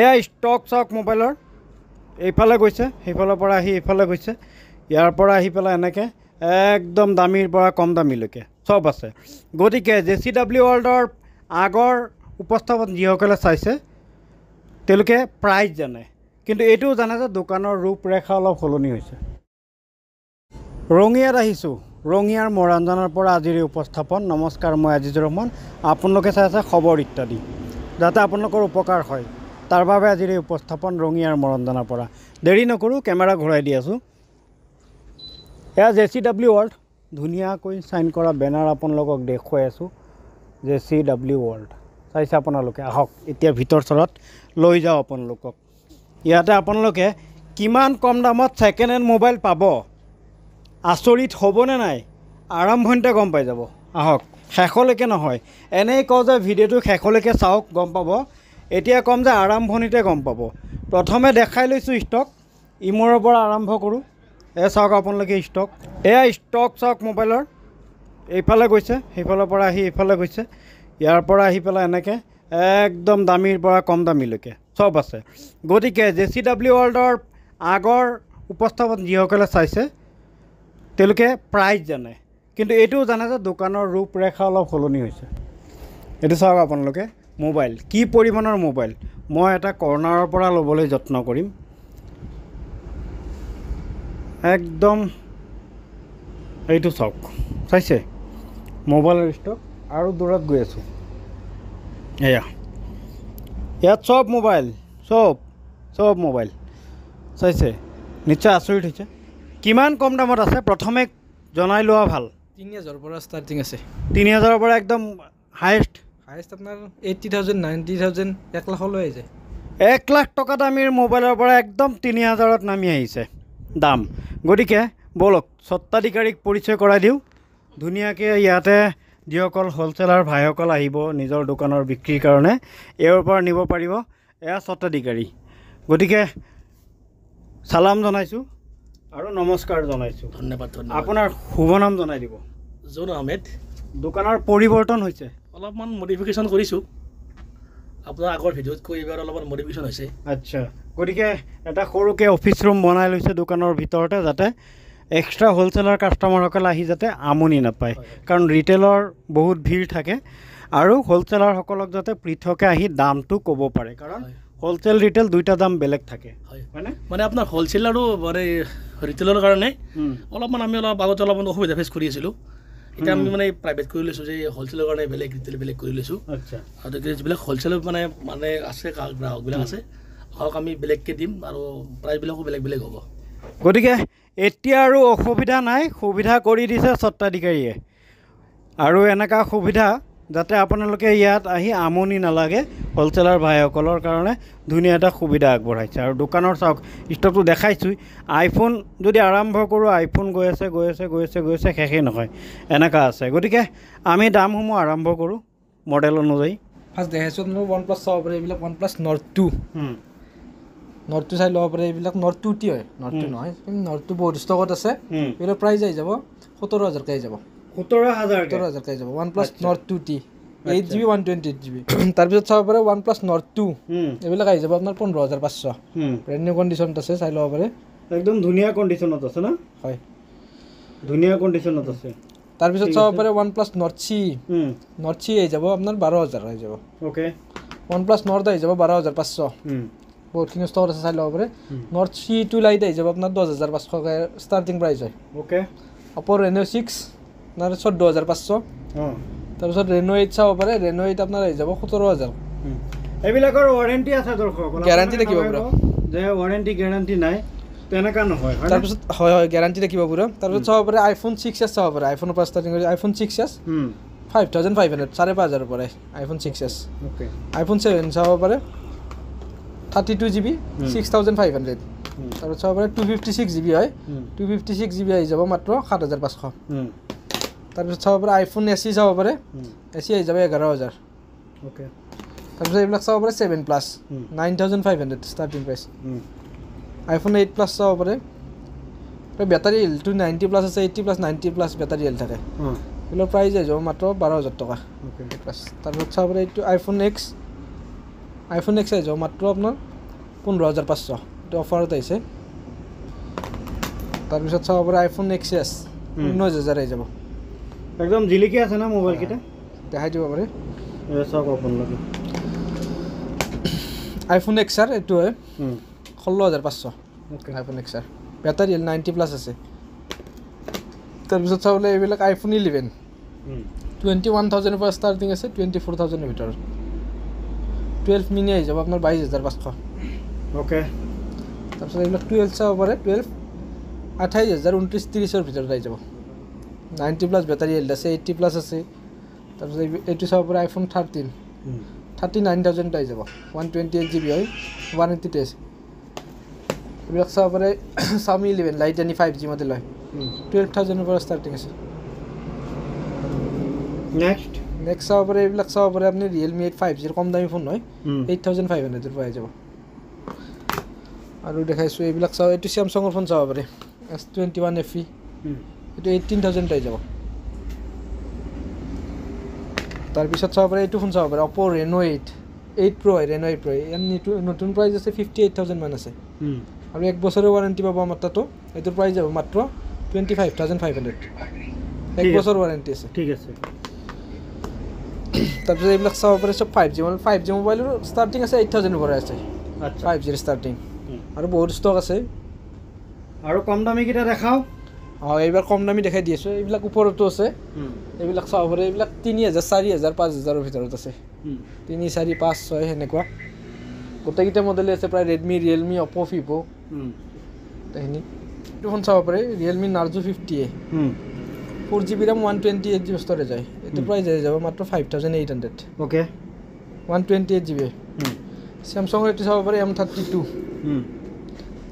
এয়া ষ্টক চাওক মোবাইলৰ এইফালে গৈছে সেইফালৰ পৰা আহি এইফালে গৈছে ইয়াৰ পৰা আহি পেলাই এনেকৈ একদম দামীৰ পৰা কম দামীলৈকে চব আছে গতিকে JCW ৱৰ্ল্ডৰ আগৰ উপস্থাপন যিসকলে চাইছে তেওঁলোকে প্ৰাইজ জানে কিন্তু এইটোও জানে যে দোকানৰ ৰূপৰেখা অলপ সলনি হৈছে ৰঙিয়াত আহিছোঁ ৰঙিয়াৰ মৰাণজানৰ পৰা আজিৰ উপস্থাপন নমস্কাৰ মই আজিজুৰ ৰহমান আপোনালোকে চাই আছে খবৰ ইত্যাদি যাতে আপোনালোকৰ উপকাৰ হয় তাৰ বাবে আজিৰ উপস্থাপন ৰঙিয়াৰ মৰাণজানৰ পৰা দেৰি নকৰোঁ কেমেৰা ঘূৰাই দি আছোঁ এয়া JCW ৱৰ্ল্ড ধুনীয়াকৈ চাইন কৰা বেনাৰ আপোনালোকক দেখুৱাই আছোঁ JCW ৱৰ্ল্ড চাইছে আপোনালোকে আহক এতিয়া ভিতৰ চৰত লৈ যাওঁ আপোনালোকক ইয়াতে আপোনালোকে কিমান কম দামত ছেকেণ্ড হেণ্ড মোবাইল পাব আচৰিত হ'বনে নাই আৰম্ভণিতে গম পাই যাব আহক শেষলৈকে নহয় এনেই কওঁ যে ভিডিঅ'টো শেষলৈকে চাওক গম পাব এতিয়া ক'ম যে আৰম্ভণিতে গম পাব প্ৰথমে দেখাই লৈছোঁ ষ্টক ইমূৰৰ পৰা আৰম্ভ কৰোঁ এয়া চাওক আপোনালোকে ষ্টক এয়া ষ্টক চাওক মোবাইলৰ এইফালে গৈছে সেইফালৰ পৰা আহি এইফালে গৈছে ইয়াৰ পৰা আহি পেলাই এনেকৈ একদম দামীৰ পৰা কম দামীলৈকে চব আছে গতিকে JCW ৱৰ্ল্ডৰ আগৰ উপস্থাপন যিসকলে চাইছে তেওঁলোকে প্ৰাইজ জানে কিন্তু এইটোও জানে যে দোকানৰ ৰূপৰেখা অলপ সলনি হৈছে এইটো চাওক আপোনালোকে মোবাইল কি পৰিমাণৰ মোবাইল মই এটা কৰ্নাৰৰ পৰা ল'বলৈ যত্ন কৰিম একদম এইটো চাওক চাইছে মোবাইলৰ ষ্টক আৰু দূৰত গৈ আছোঁ এয়া ইয়াত চব মোবাইল চব মোবাইল চাইছে নিশ্চয় আচৰিত হৈছে কিমান কম দামত আছে প্ৰথমে জনাই লোৱা ভাল 3000 পৰা ষ্টাৰ্টিং আছে 3000 পৰা একদম হাইয়েষ্ট আপোনাৰ 80000 90000 1 লাখলৈ আহি যায় 1 লাখ টকা দামীৰ মোবাইলৰ পৰা একদম 3000ত নামি আহিছে দাম গতিকে বলক স্বত্বাধিকাৰীক পৰিচয় কৰাই দিওঁ ধুনীয়াকৈ ইয়াতে যিসকল হ'লচেলাৰ ভাইসকল আহিব নিজৰ দোকানৰ বিক্ৰীৰ কাৰণে ইয়াৰ পৰা নিব পাৰিব এয়া স্বত্বাধিকাৰী গতিকে সালাম জনাইছোঁ আৰু নমস্কাৰ জনাইছোঁ ধন্যবাদ আপোনাৰ শুভ নাম জনাই দিব জোন আহমেদ দোকানৰ পৰিৱৰ্তন হৈছে অলপমান মডিফিকেশ্যন কৰিছোঁ আপোনাৰ আগৰ ভিডিঅ'তকৈ এইবাৰ অলপমান মডিফিকেশ্যন হৈছে আচ্ছা গতিকে এটা সৰুকৈ অফিচ ৰুম বনাই লৈছে দোকানৰ ভিতৰতে যাতে এক্সট্ৰা হ'লচেলাৰ কাষ্টমাৰসকলে আহি যাতে আমনি নাপায় কাৰণ ৰিটেইলৰ বহুত ভিৰ থাকে আৰু হ'লচেলাৰসকলক যাতে পৃথকে আহি দামটো ক'ব পাৰে কাৰণ হ'লচেল ৰিটেইল দুইটা দাম বেলেগ থাকে হয়নে মানে আপোনাৰ হ'লচেল আৰু মানে ৰিটেইলৰ কাৰণে অলপমান আমি আগতে অলপমান অসুবিধা ফেচ কৰি আছিলোঁ এতিয়া আমি মানে প্ৰাইভেট কৰি লৈছোঁ যে হ'লচেলৰ কাৰণে বেলেগ ৰিটেইল বেলেগ কৰি লৈছোঁ আচ্ছা আৰু যিবিলাক হ'লচেলৰ মানে আছে গ্ৰাহকবিলাক আছে হওক আমি বেলেগকৈ দিম আৰু প্ৰাইচবিলাকো বেলেগ হ'ব গতিকে এতিয়া আৰু অসুবিধা নাই সুবিধা কৰি দিছে স্বত্বাধিকাৰীয়ে আৰু এনেকুৱা সুবিধা যাতে আপোনালোকে ইয়াত আহি আমনি নালাগে হ'লচেলাৰ ভাইসকলৰ কাৰণে ধুনীয়া এটা সুবিধা আগবঢ়াইছে আৰু দোকানৰ চাওক ষ্টকটো দেখাইছোঁ আইফোন যদি আৰম্ভ কৰোঁ আইফোন গৈ আছে শেষেই নহয় এনেকুৱা আছে গতিকে আমি দামসমূহ আৰম্ভ কৰোঁ মডেল অনুযায়ী ফাৰ্ষ্ট দেখাইছোঁ আপোনালোক OnePlus চাব পাৰে এইবিলাক OnePlus Nord 2 Nord 2 চাই ল'ব পাৰে এইবিলাক Nord 2T হয় Nord 2 নহয় Nord 2 বহুত ষ্টকত আছে এইবিলাক প্ৰাইচ আহি যাব 17000 কৈ যাব 17000 কৈ যাব OnePlus Nord 2T 8GB 128GB তাৰপিছত চাব পাৰে OnePlus Nord 2 এইবিলাক আহি যাব আপোনাৰ 15500 ব্ৰেণ্ড নিউ কণ্ডিশ্যনত আছে চাই ল'ব পাৰে একদম ধুনীয়া কণ্ডিশ্যনত আছে না হয় ধুনীয়া কণ্ডিশ্যনত আছে তাৰপিছত চাব পাৰে OnePlus Nord C Nord C আহি যাব আপোনাৰ 12000 আহি যাব ওকে OnePlus Nord আহি যাব 12500 বহুতখিনি ষ্টক আছে চাই ল'ব পাৰে Nord C2 লাইট আহি যাব আপোনাৰ 10500 ষ্টাৰ্টিং প্ৰাইচ হয় ওকে Oppo Reno 6 আপোনাৰ 14500 তাৰপিছত Reno 8 চাব পাৰে Reno 8 আপোনাৰ আহি যাব 17000 এইবিলাকৰ ৱাৰেণ্টি আছে দৰ্শক গ্যাৰাণ্টি থাকিব পুৰা যে ৱাৰেণ্টি গ্যাৰাণ্টি নাই তেনেকা নহয় তাৰপিছত হয় গ্যাৰাণ্টি থাকিব পুৰা তাৰপিছত চাব পাৰে iPhone 6s চাব পাৰে iPhoneৰ পৰা ষ্টাৰ্টিং কৰি iPhone 6s 5500 5500 পৰা iPhone 6s ওকে iPhone 7 চাব পাৰে 32GB 6500 তাৰপিছত চাব পাৰে 256GB হয় 256GB আহি যাব মাত্ৰ 7500 তাৰপিছত চাব পাৰে iPhone SE চাব পাৰে SE আহি যাব 11000 ওকে তাৰপিছত এইবিলাক চাব পাৰে 7 Plus 9500 starting price iPhone 8 Plus চাব পাৰে বেটাৰী হেলটো 90 প্লাছ আছে 80 প্লাছ 90 প্লাছ বেটাৰী হেল থাকে এগুলোর প্রাইস আই যাব মাত্র 12000 টাকা ওকে প্লাস তারপর চাও পরে একটু আইফোন X আইফোন এক্স আহি যাব মাত্ৰ আপোনাৰ 15,500 এইটো অফাৰত আহিছে তাৰপিছত চাব পাৰে আইফোন এক্স 19,000 আহি যাব একদম জিলিকি আছে না মোবাইলকেইটা দেখাই দিব পাৰে চাওক আপোনালোকে আইফোন এক্স আৰ এইটো হয় 16,500 আইফোন এক্স আৰ বেটাৰী 90+ আছে তাৰপিছত চাবলৈ এইবিলাক আইফোন 11 21,000 পৰা ষ্টাৰ্টিং আছে 24,000 ভিতৰত 12 মিনি আহি যাব আপোনাৰ 22,500 অ'কে তাৰপিছত এইবিলাক 12 চাব পাৰে 12 28,000 29-30 ভিতৰত আহি যাব 90+ বেটাৰী হেল্থ আছে 80+ আছে তাৰপিছত এইটো চাব পাৰে আইফোন 13 39,000 আহি যাব 128 GB হয় 180 আছে এইবিলাক চাব পাৰে Xiaomi 11 light any 5G model হয় 12,000 পৰা ষ্টাৰ্টিং আছে নেক্সট চাব পাৰে এইবিলাক চাব পাৰে আপুনি Realme 8 5G কম দামী ফোন হয় 8,500 পৰা আহি যাব আৰু দেখাইছোঁ এইবিলাক চাব এইটো Samsung ফোন চাব পাৰে S21 FE এইটো 18,000 আহি যাব তাৰপিছত চাব পাৰে এইটো ফোন চাব পাৰে Oppo Reno 8 Pro হয় Reno 8 Pro এইটো নতুন প্ৰাইচ আছে 58,000 মান আছে আৰু 1 বছৰৰ ৱাৰেণ্টি পাব আমাৰ তাতো এইটোৰ প্ৰাইচ যাব মাত্ৰ 25,500 1 বছৰ ৱাৰেণ্টি আছে ঠিক আছে তাৰপিছত এইবিলাক চাব পাৰে চব 5G মোবাইলৰ ষ্টাৰ্টিং আছে 8,000 পৰা আছে 5G ষ্টাৰ্টিং আৰু বহুত ষ্টক আছে আৰু কম দামীকেইটা দেখাওঁ এইবাৰ কম দামী দেখাই দি আছোঁ এইবিলাক ওপৰতো আছে এইবিলাক চাব পাৰে এইবিলাক 3,000 4,000 5,000 ভিতৰত আছে 3 4 5 6 সেনেকুৱা গোটেইকেইটা মডেলে আছে প্ৰায় Redmi Realme Oppo Vivo এইখিনি এইটো ফোন চাব পাৰে Realme Narzo 50A 4GB RAM 128GB storage হয় এইটো প্ৰাইচ আহি যাব মাত্ৰ 5,800 অ'কে 128GB Samsung এইটো চাব পাৰে M32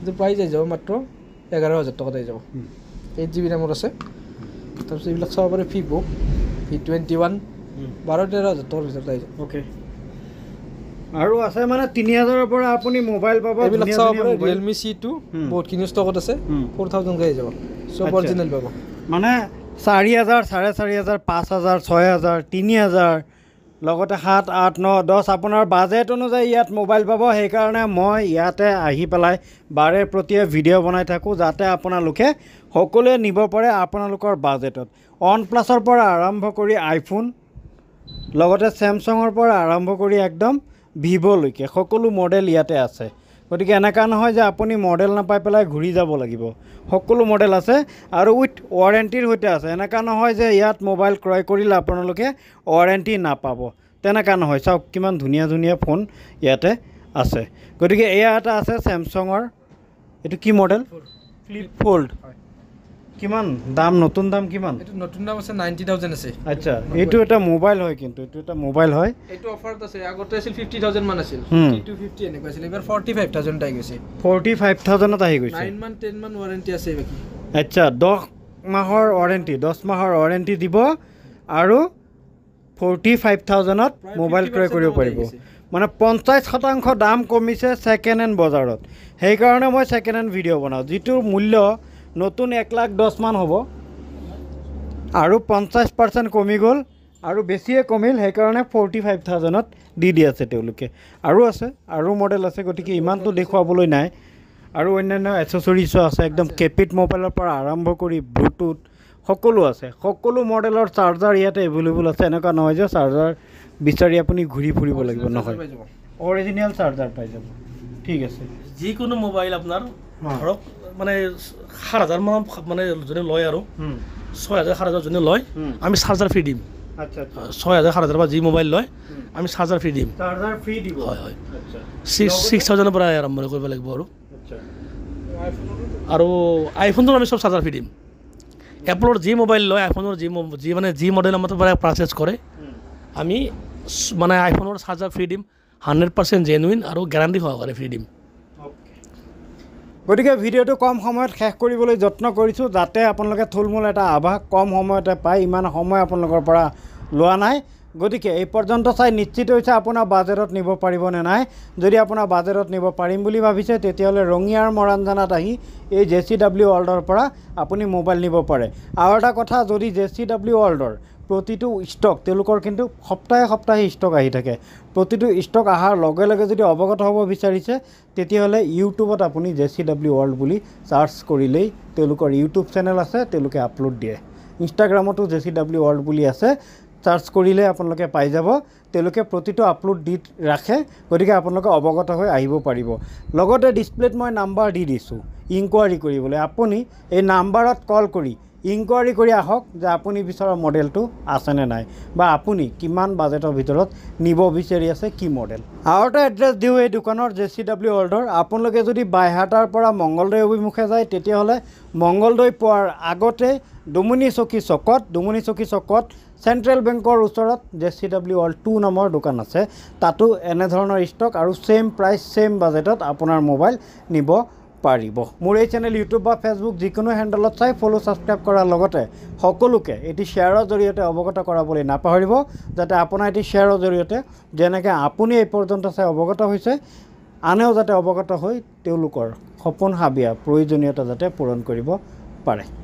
এইটো প্ৰাইচ আহি যাব মাত্ৰ 11,000 টকাত আহি যাব 8GB RAM আছে তাৰপিছত এইবিলাক চাব পাৰে Vivo V21 12,000-13,000 টকাৰ ভিতৰত আহি যাব অ'কে আৰু আছে মানে 3,000ৰ পৰা আপুনি মোবাইল পাব এইবিলাক চাব পাৰে Realme C2 বহুতখিনি ষ্টকত আছে 4,000 আহি যাব চব অৰিজিনেল পাব মানে 4,000 4,500 5,000 6,000 3,000 লগতে 7 8 9 10 আপোনাৰ বাজেট অনুযায়ী ইয়াত মোবাইল পাব সেইকাৰণে মই ইয়াতে আহি পেলাই বাৰে প্ৰতিয়ে ভিডিঅ' বনাই থাকোঁ যাতে আপোনালোকে সকলোৱে নিব পাৰে আপোনালোকৰ বাজেটত OnePlus-ৰ পৰা আৰম্ভ কৰি আইফোন লগতে Samsung-ৰ পৰা আৰম্ভ কৰি একদম Vivo-লৈকে সকলো মডেল ইয়াতে আছে গতিকে এনেকুৱা নহয় যে আপুনি মডেল নাপাই পেলাই ঘূৰি যাব লাগিব সকলো মডেল আছে আৰু উইথ ৱাৰেণ্টিৰ সৈতে আছে এনেকুৱা নহয় যে ইয়াত মোবাইল ক্ৰয় কৰিলে আপোনালোকে ৱাৰেণ্টি নাপাব তেনেকুৱা নহয় চাওক কিমান ধুনীয়া ধুনীয়া ফোন ইয়াতে আছে গতিকে এয়া এটা আছে Samsung-ৰ এইটো কি মডেল ফ্লিপ ফ'ল্ড কিমান দাম নতুন দাম কিমান এইটো নতুন দাম আছে 90,000 আছে আচ্ছা এইটো এটা মোবাইল হয় কিন্তু এইটো এটা মোবাইল হয় এইটো অফাৰত আছে আগতে আছিল 50,000 মান আছিল 50 এনেকুৱা আছিল এবাৰ 45,000 আহি গৈছে 45,000ত আহি গৈছে 9 মান 10 মান ৱাৰেণ্টি আছে বাকি আচ্ছা 10 মাহৰ ৱাৰেণ্টি দিব আৰু 45,000ত মোবাইল ক্ৰয় কৰিব পাৰিব মানে 50% দাম কমিছে ছেকেণ্ড হেণ্ড বজাৰত সেইকাৰণে মই ছেকেণ্ড হেণ্ড ভিডিঅ' বনাওঁ যিটোৰ মূল্য নতুন 1,10,000 মান হ'ব আৰু 50% কমি গ'ল আৰু বেছিয়ে কমিল সেইকাৰণে 45,000ত দি আছে তেওঁলোকে আৰু আছে আৰু মডেল আছে গতিকে ইমানটো দেখুৱাবলৈ নাই আৰু অন্যান্য এচেছৰিজো আছে একদম কেপিট মোবাইলৰ পৰা আৰম্ভ কৰি ব্লুটুথ সকলো আছে সকলো মডেলৰ চাৰ্জাৰ ইয়াতে এভেইলেবল আছে এনেকুৱা নহয় যে চাৰ্জাৰ বিচাৰি আপুনি ঘূৰি ফুৰিব লাগিব নহয় অৰিজিনেল চাৰ্জাৰ পাই যাব ঠিক আছে যিকোনো মোবাইল আপোনাৰ ধৰক মানে 7,000 মান মানে যদি লয় আৰু 6,000 7,000 যদি লয় আমি চাৰ্জাৰ ফ্ৰী দিম আচ্ছা 6,000 7,000 পৰা যি মোবাইল লয় আমি চাৰ্জাৰ ফ্ৰী দিম চাৰ্জাৰ ফ্ৰী দিব হয় হয় 6,000 পৰা আৰম্ভ কৰিব লাগিব আৰু আইফোনটো আমি চব চাৰ্জাৰ ফ্ৰী দিম এপলৰ যি মোবাইল লয় আইফোনৰ যি মডেল আমাৰ পৰা পাৰচেজ কৰে আমি মানে আইফোনৰ চাৰ্জাৰ ফ্ৰী দিম 100% জেনুইন আৰু গেৰাণ্টি সহকাৰে ফ্ৰী দিম গতিকে ভিডিঅ'টো কম সময়ত শেষ কৰিবলৈ যত্ন কৰিছোঁ যাতে আপোনালোকে থুলমূল এটা আভাস কম সময়তে পায় ইমান সময় আপোনালোকৰ পৰা লোৱা নাই গতিকে এই পৰ্যন্ত চাই নিশ্চিত হৈছে আপোনাৰ বাজেটত নিব পাৰিবনে নাই যদি আপোনাৰ বাজেটত নিব পাৰিম বুলি ভাবিছে তেতিয়াহ'লে ৰঙিয়াৰ মৰাণজানাত আহি এই JCW ৱৰ্ল্ডৰ পৰা আপুনি মোবাইল নিব পাৰে আৰু এটা কথা যদি JCW ৱৰ্ল্ডৰ প্ৰতিটো ষ্টক তেওঁলোকৰ কিন্তু সপ্তাহে সপ্তাহে ষ্টক আহি থাকে প্ৰতিটো ষ্টক অহাৰ লগে লগে যদি অৱগত হ'ব বিচাৰিছে তেতিয়াহ'লে ইউটিউবত আপুনি JCW ৱৰ্ল্ড বুলি চাৰ্চ কৰিলেই তেওঁলোকৰ ইউটিউব চেনেল আছে তেওঁলোকে আপলোড দিয়ে ইনষ্টাগ্ৰামতো JCW ৱৰ্ল্ড বুলি আছে চাৰ্চ কৰিলে আপোনালোকে পাই যাব তেওঁলোকে প্ৰতিটো আপলোড দি ৰাখে গতিকে আপোনালোকে অৱগত হৈ আহিব পাৰিব লগতে ডিসপ্লেত মই নাম্বাৰ দি দিছোঁ ইনকুৱাৰি কৰিবলৈ আপুনি এই নাম্বাৰত কল কৰি ইনকুৱাৰি কৰি আহক যে আপুনি বিচৰা মডেলটো আছেনে নাই বা আপুনি কিমান বাজেটৰ ভিতৰত নিব বিচাৰি আছে কি মডেল আৰু এটা এড্ৰেছ দিওঁ এই দোকানৰ JCW ৱৰ্ল্ডৰ আপোনালোকে যদি বাইহাটাৰ পৰা মংগলদৈ অভিমুখে যায় তেতিয়াহ'লে মংগলদৈ পোৱাৰ আগতে ডুমুনি চকী চকত চেণ্ট্ৰেল বেংকৰ ওচৰত JCW ৱৰ্ল্ড 2 নামৰ দোকান আছে তাতো এনেধৰণৰ ষ্টক আৰু সেম প্ৰাইচ সেম বাজেটত আপোনাৰ মোবাইল নিব পাৰিব মোৰ এই চেনেল ইউটিউব বা ফেচবুক যিকোনো হেণ্ডেলত চাই ফলো ছাবস্ক্ৰাইব কৰাৰ লগতে সকলোকে এটি শ্বেয়াৰৰ জৰিয়তে অৱগত কৰাবলৈ নাপাহৰিব যাতে আপোনাৰ এটি শ্বেয়াৰৰ জৰিয়তে যেনেকৈ আপুনি এই পৰ্যন্ত চাই অৱগত হৈছে আনেও যাতে অৱগত হৈ তেওঁলোকৰ সপোন হাবিয়া প্ৰয়োজনীয়তা যাতে পূৰণ কৰিব পাৰে